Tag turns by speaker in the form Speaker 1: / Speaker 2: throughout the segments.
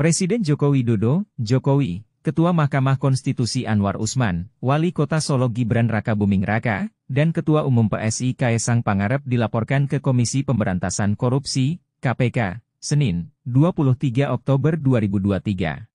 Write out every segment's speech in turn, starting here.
Speaker 1: Presiden Joko Widodo, Jokowi, Ketua Mahkamah Konstitusi Anwar Usman, Wali Kota Solo Gibran Rakabuming Raka, dan Ketua Umum PSI Kaesang Pangarep dilaporkan ke Komisi Pemberantasan Korupsi, KPK, Senin, 23 Oktober 2023.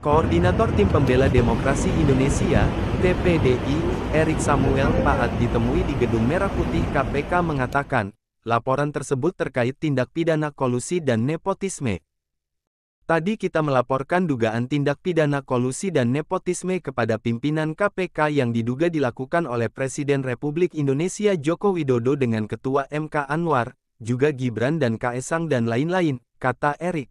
Speaker 2: Koordinator Tim Pembela Demokrasi Indonesia, TPDI, Erik Samuel Paat ditemui di Gedung Merah Putih KPK mengatakan, laporan tersebut terkait tindak pidana kolusi dan nepotisme. Tadi kita melaporkan dugaan tindak pidana kolusi dan nepotisme kepada pimpinan KPK yang diduga dilakukan oleh Presiden Republik Indonesia Joko Widodo dengan Ketua MK Anwar, juga Gibran dan Kaesang dan lain-lain, kata Erik.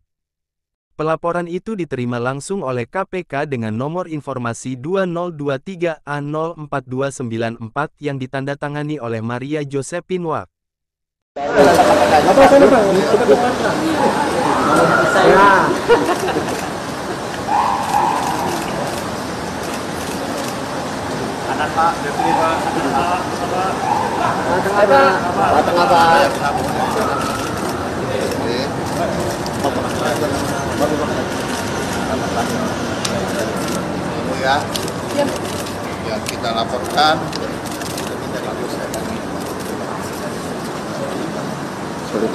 Speaker 2: Pelaporan itu diterima langsung oleh KPK dengan nomor informasi 2023A04294 yang ditandatangani oleh Maria Josephine Wak.
Speaker 3: Kanan Pak, Deputi Pak,
Speaker 4: tengah Pak.
Speaker 3: Ini ya, yang kita laporkan,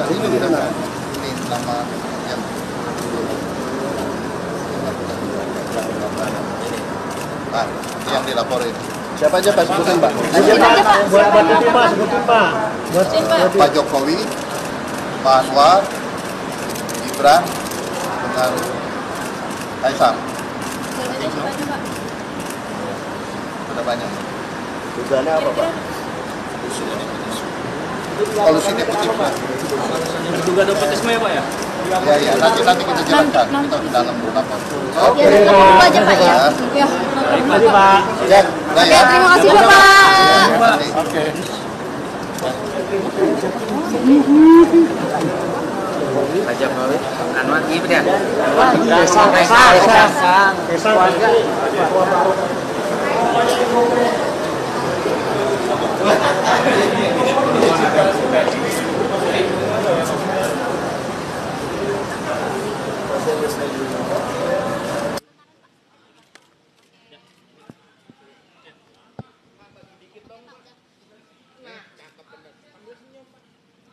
Speaker 3: ini nama yang yang dilaporin.
Speaker 4: Siapa aja Pak? Sebutin Pak.
Speaker 3: Pak Jokowi, Pak Anwar, Gibran, dengan Kaesang. Sudah banyak.
Speaker 4: Dugaannya apa Pak?
Speaker 3: Kolusi nepotisme.
Speaker 5: Juga nepotisme ya Pak ya?
Speaker 3: Ya, nanti kita jelaskan. Kita ke dalam beberapa.
Speaker 4: Oke.
Speaker 6: Itu aja Pak ya. Ya.
Speaker 4: Mari Pak.
Speaker 3: Ya,
Speaker 6: Oke, terima kasih Bapak.
Speaker 3: Oke.
Speaker 5: Pak Jokowi, Anwar Gibran.
Speaker 4: Kaesang.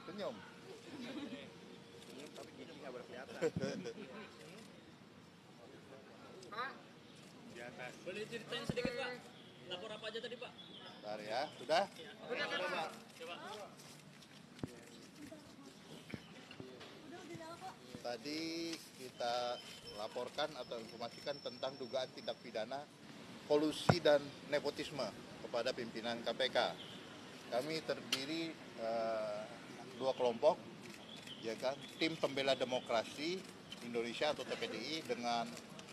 Speaker 3: Senyum. Tapi giginya berkelihatan. Di atas.
Speaker 5: Boleh ceritain sedikit Pak? Lapor apa aja tadi Pak?
Speaker 3: Bentar ya, sudah? Tadi kita laporkan atau informasikan tentang dugaan tindak pidana kolusi dan nepotisme kepada pimpinan KPK. Kami terdiri dua kelompok, ya kan, Tim Pembela Demokrasi Indonesia atau TPDI dengan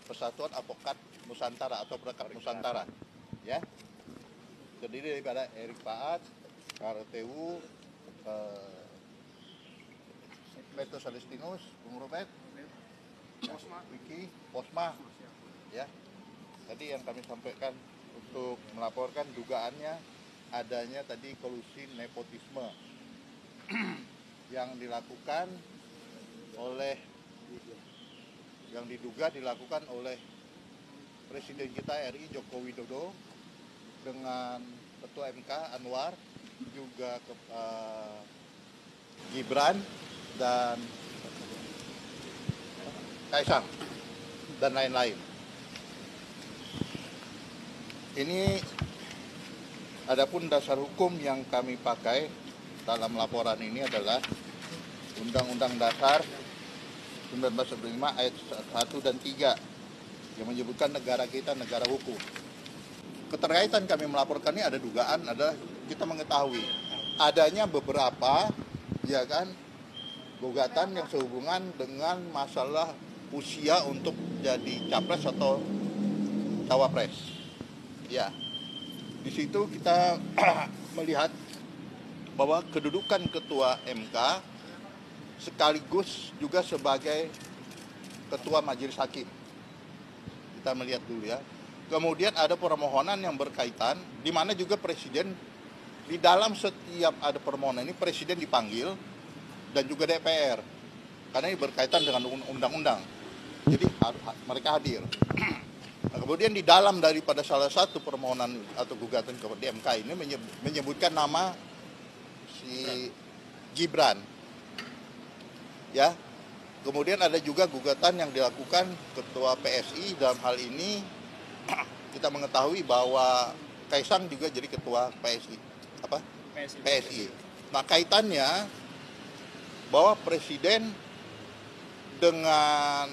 Speaker 3: Persatuan Advokat Nusantara atau Perekat Nusantara, ya. Terdiri daripada Erik Paat, KRTU, Beto Celestinus, Bung Robert, Wiki, Posma, ya. Tadi yang kami sampaikan untuk melaporkan dugaannya adanya tadi kolusi nepotisme yang dilakukan oleh, yang diduga dilakukan oleh Presiden kita RI Joko Widodo dengan Ketua MK Anwar, juga Gibran dan Kaesang dan lain-lain. Ini adapun dasar hukum yang kami pakai dalam laporan ini adalah Undang-Undang Dasar 1945 ayat 1 dan 3 yang menyebutkan negara kita negara hukum. Keterkaitan kami melaporkan ini ada dugaan adalah kita mengetahui adanya beberapa, ya kan, gugatan yang sehubungan dengan masalah usia untuk jadi capres atau cawapres. Ya, di situ kita melihat bahwa kedudukan Ketua MK sekaligus juga sebagai Ketua Majelis Hakim. Kita melihat dulu ya, Kemudian ada permohonan yang berkaitan, di mana juga Presiden, di dalam setiap ada permohonan ini Presiden dipanggil, dan juga DPR. Karena ini berkaitan dengan undang-undang. Jadi mereka hadir. Nah, kemudian di dalam daripada salah satu permohonan atau gugatan ke DMK ini menyebutkan nama si Gibran. Ya. Kemudian ada juga gugatan yang dilakukan Ketua PSI dalam hal ini kita mengetahui bahwa Kaisang juga jadi Ketua PSI. Apa? PSI. Nah, kaitannya bahwa Presiden dengan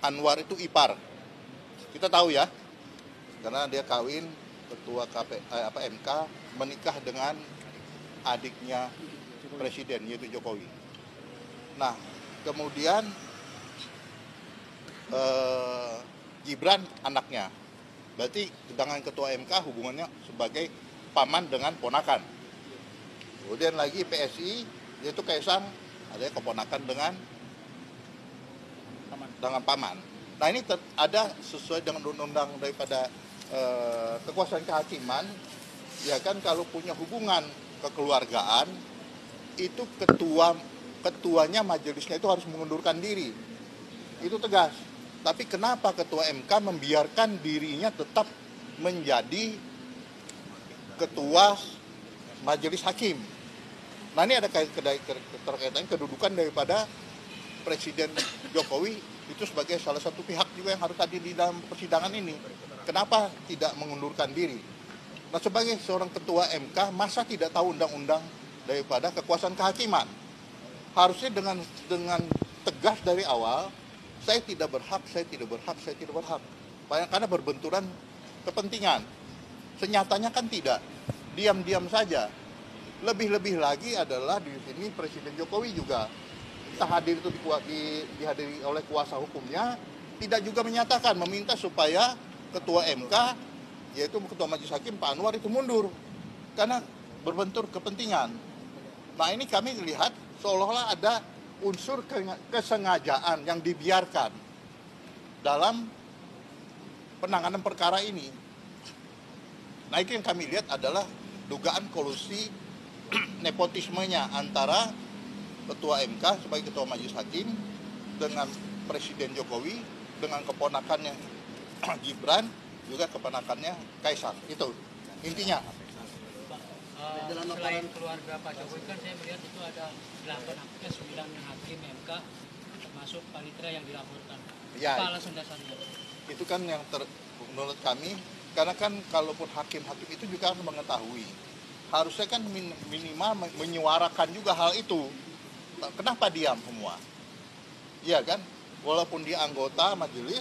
Speaker 3: Anwar itu ipar. Kita tahu ya. Karena dia kawin Ketua MK menikah dengan adiknya Presiden yaitu Jokowi. Nah, kemudian Gibran anaknya. Berarti dengan Ketua MK hubungannya sebagai paman dengan ponakan. Kemudian lagi PSI yaitu Kaisang ada keponakan dengan paman. Nah, ini ada sesuai dengan undang-undang daripada kekuasaan kehakiman, ya kan, kalau punya hubungan kekeluargaan itu ketuanya majelisnya itu harus mengundurkan diri. Itu tegas. Tapi kenapa Ketua MK membiarkan dirinya tetap menjadi Ketua Majelis Hakim? Nah, ini ada keterkaitan kedudukan daripada Presiden Jokowi itu sebagai salah satu pihak juga yang harus hadir di dalam persidangan ini. Kenapa tidak mengundurkan diri? Nah, sebagai seorang Ketua MK, masa tidak tahu undang-undang daripada kekuasaan kehakiman? Harusnya dengan tegas dari awal, saya tidak berhak. Karena berbenturan kepentingan. Senyatanya kan tidak. Diam-diam saja. Lebih-lebih lagi adalah di sini Presiden Jokowi juga hadir itu dihadiri oleh kuasa hukumnya, tidak juga menyatakan, meminta supaya Ketua MK, yaitu Ketua Majelis Hakim Pak Anwar itu mundur. Karena berbentur kepentingan. Nah, ini kami lihat seolah-olah ada unsur kesengajaan yang dibiarkan dalam penanganan perkara ini. Nah, itu yang kami lihat adalah dugaan kolusi nepotismenya antara Ketua MK sebagai Ketua Majelis Hakim dengan Presiden Jokowi, dengan keponakannya Gibran, juga keponakannya Kaisang. Itu intinya.
Speaker 7: Selain keluarga Pak Jokowi kan saya melihat itu ada 9 hakim MK termasuk panitera yang dilaporkan.
Speaker 3: Ya,
Speaker 7: apa alasan dasarnya?
Speaker 3: Itu kan yang menurut kami, karena kan kalaupun hakim-hakim itu juga harus mengetahui, harusnya kan minimal menyuarakan juga hal itu. Kenapa diam semua? Iya kan? Walaupun dia anggota majelis,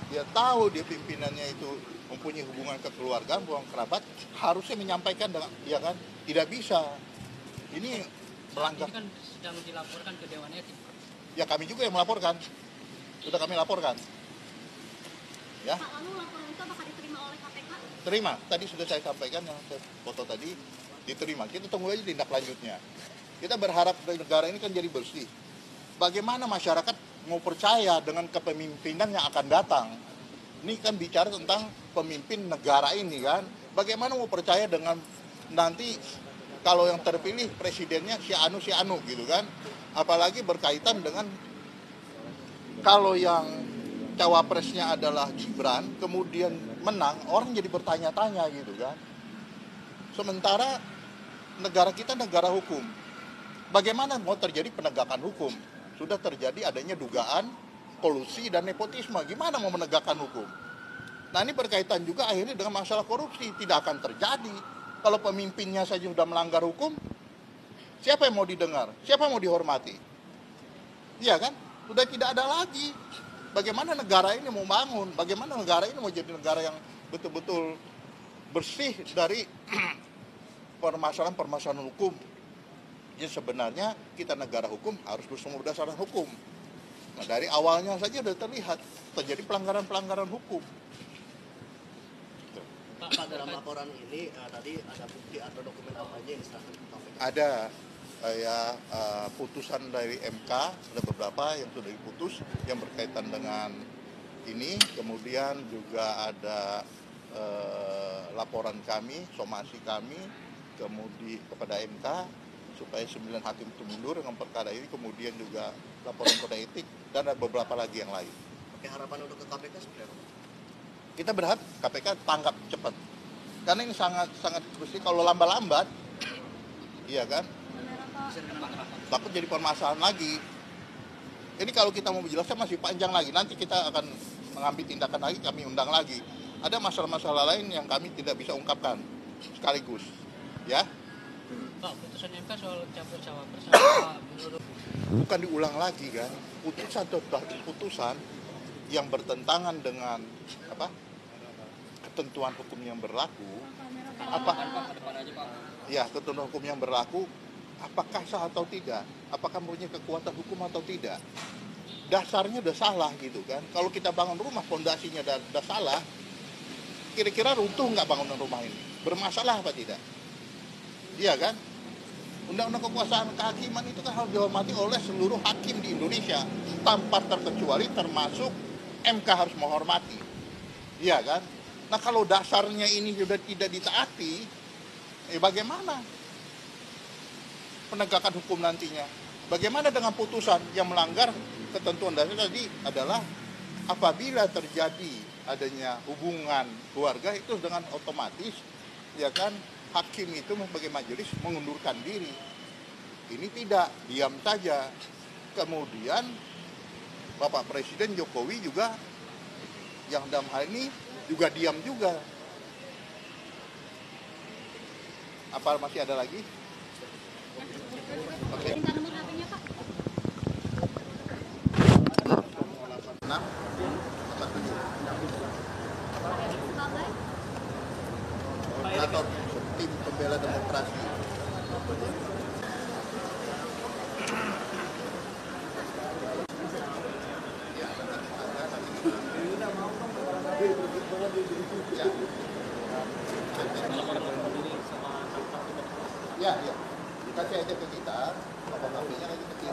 Speaker 3: dia tahu dia pimpinannya itu mempunyai hubungan kekeluargaan, hubungan kerabat, harusnya menyampaikan dengan, ya kan? Tidak bisa. Ini melanggar.
Speaker 7: Ini kan sedang dilaporkan ke Dewan Etik.
Speaker 3: Ya, kami juga yang melaporkan. Sudah kami laporkan. Ya.
Speaker 6: Pak, lalu laporan itu apakah diterima oleh KPK?
Speaker 3: Terima. Tadi sudah saya sampaikan yang saya foto tadi, diterima. Kita tunggu aja tindak lanjutnya. Kita berharap negara ini kan jadi bersih. Bagaimana masyarakat mau percaya dengan kepemimpinan yang akan datang? Ini kan bicara tentang pemimpin negara ini kan. Bagaimana mau percaya dengan nanti kalau yang terpilih presidennya si anu gitu kan. Apalagi berkaitan dengan kalau yang cawapresnya adalah Gibran, kemudian menang, orang jadi bertanya-tanya gitu kan. Sementara negara kita negara hukum. Bagaimana mau terjadi penegakan hukum? Sudah terjadi adanya dugaan kolusi dan nepotisme. Gimana mau menegakkan hukum? Nah, ini berkaitan juga akhirnya dengan masalah korupsi. Tidak akan terjadi. Kalau pemimpinnya saja sudah melanggar hukum, siapa yang mau didengar? Siapa yang mau dihormati? Iya kan? Sudah tidak ada lagi. Bagaimana negara ini mau bangun? Bagaimana negara ini mau jadi negara yang betul-betul bersih dari permasalahan-permasalahan hukum? Jadi sebenarnya kita negara hukum harus bersumber berdasarkan hukum. Nah, dari awalnya saja sudah terlihat terjadi pelanggaran-pelanggaran hukum.
Speaker 4: Pak, dalam laporan ini tadi ada bukti atau dokumen apa aja yang diserahkan ke KPK?
Speaker 3: Ada putusan dari MK, ada beberapa yang sudah diputus yang berkaitan dengan ini, kemudian juga ada laporan kami, somasi kami, kemudian kepada MK supaya 9 hakim itu mundur dengan perkara ini, kemudian juga laporan kode etik dan ada beberapa lagi yang lain.
Speaker 4: Oke, harapan untuk ke KPK seperti apa?
Speaker 3: Kita berharap KPK tangkap cepat, karena ini sangat krusial. Kalau lambat-lambat, iya kan, takut jadi permasalahan lagi. Ini kalau kita mau menjelaskan masih panjang lagi, nanti kita akan mengambil tindakan lagi, kami undang lagi. Ada masalah-masalah lain yang kami tidak bisa ungkapkan sekaligus, ya.
Speaker 7: Pak, putusan MK soal capres cawapres menurut
Speaker 3: Bukan diulang lagi kan, putusan yang bertentangan dengan ketentuan hukum yang berlaku, ketentuan hukum yang berlaku, apakah sah atau tidak, apakah mempunyai kekuatan hukum atau tidak. Dasarnya udah salah gitu kan. Kalau kita bangun rumah, fondasinya udah salah, kira-kira runtuh nggak bangunan rumah ini? Bermasalah apa tidak? Iya kan? Undang-undang kekuasaan kehakiman itu kan harus dihormati oleh seluruh hakim di Indonesia tanpa terkecuali, termasuk MK harus menghormati. Iya kan? Nah kalau dasarnya ini sudah tidak ditaati, bagaimana penegakan hukum nantinya? Bagaimana dengan putusan yang melanggar ketentuan dasar tadi adalah apabila terjadi adanya hubungan keluarga itu dengan otomatis, ya kan, hakim itu sebagai majelis mengundurkan diri. Ini tidak, diam saja. Kemudian Bapak Presiden Jokowi juga yang dalam hal ini juga diam juga. Apa masih ada lagi? Oke.
Speaker 6: Minta nomor HP-nya, Pak.
Speaker 3: 6
Speaker 6: Sebagai
Speaker 3: Koordinator Tim Pembela Demokrasi. Ya. Kasih aja ke kita, apa HP-nya lagi kecil.